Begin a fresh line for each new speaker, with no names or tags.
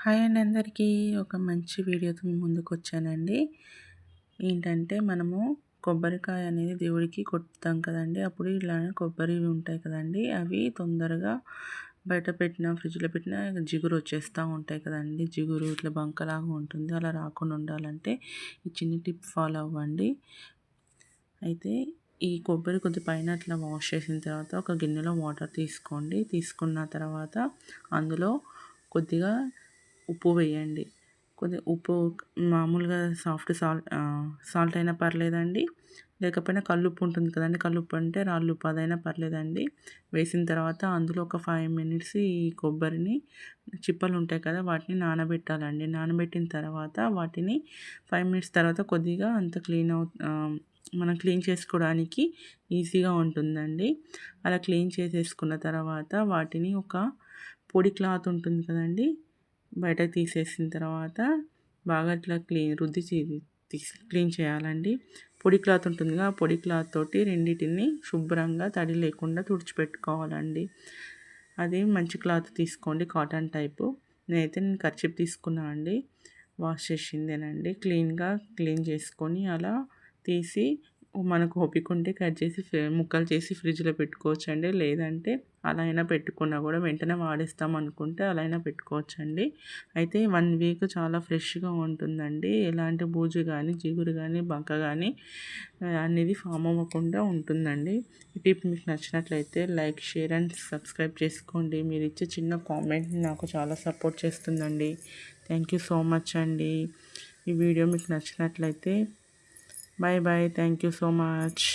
Hi అండి అందరికీ. ఒక మంచి వీడియోతో మీ ముందుకొచ్చానండి. ఏంటంటే మనము కొబ్బరికాయ అనేది దేవుడికి కొడతాం కదండీ! అప్పుడు ఇలా కొబ్బరివి ఉంటాయి కదండీ! అవి తొందరగా బయట పెట్టినా, ఫ్రిడ్జ్‌లో పెట్టినా జిగురు వచ్చేస్తా ఉంటాయి కదండీ! జిగురు ఇట్లా బంకలాగా ఉంటుంది. అలా రాకుండా ఉండాలంటే ఈ చిన్న టిప్ ఫాలో అవ్వండి. అయితే ఈ కొబ్బరి కొద్ది పైన అట్లా వాష్ చేసిన తర్వాత ఒక గిన్నెలో వాటర్ తీసుకోండి. తీసుకున్న తర్వాత అందులో కొద్దిగా ఉప్పు వేయండి. కొద్దిగా ఉప్పు మామూలుగా సాల్ట్ అయినా పర్లేదండి. లేకపోయినా కల్లుప్పు ఉంటుంది కదండీ! కల్లుప్పు అంటే రాళ్ళుప్పు అదైనా పర్లేదండి. వేసిన తర్వాత అందులో ఒక 5 మినిట్స్ ఈ కొబ్బరిని చిప్పలు ఉంటాయి కదా! వాటిని నానబెట్టాలండి. నానబెట్టిన తర్వాత వాటిని 5 మినిట్స్ తర్వాత కొద్దిగా అంత మనం క్లీన్ చేసుకోవడానికి ఈజీగా ఉంటుందండి. అలా క్లీన్ చేసేసుకున్న తర్వాత వాటిని ఒక పొడి క్లాత్ ఉంటుంది కదండీ! బయటకు తీసేసిన తర్వాత బాగా ఇట్లా రుద్ది క్లీన్ చేయాలండి. పొడి క్లాత్ ఉంటుందిగా, ఆ పొడి క్లాత్ తోటి రెండిటిని శుభ్రంగా తడి లేకుండా తుడిచిపెట్టుకోవాలండి. అది మంచి క్లాత్ తీసుకోండి, కాటన్ టైపు. నేను కర్చీఫ్ తీసుకున్నా అండి, వాష్ చేసిందేనండి. క్లీన్ చేసుకొని అలా తీసి మనకు ఓపిక ఉంటే కట్ చేసి ముక్కలు చేసి ఫ్రిడ్జ్లో పెట్టుకోవచ్చండి. లేదంటే అలా అయినా పెట్టుకున్నా కూడా వెంటనే వాడేస్తాం అనుకుంటే అలా అయినా పెట్టుకోవచ్చండి. అయితే 1 వీక్ చాలా ఫ్రెష్గా ఉంటుందండి. ఎలాంటి బూజు కానీ, జిగురు కానీ, బంక కానీ అనేది ఫామ్ అవ్వకుండా ఉంటుందండి. ఈ టిప్ మీకు నచ్చినట్లయితే లైక్, షేర్ అండ్ సబ్స్క్రైబ్ చేసుకోండి. మీరు ఇచ్చే చిన్న కామెంట్ నాకు చాలా సపోర్ట్ చేస్తుందండి. థ్యాంక్ యూ సో మచ్ అండి. ఈ వీడియో మీకు నచ్చినట్లయితే bye bye. Thank you so much.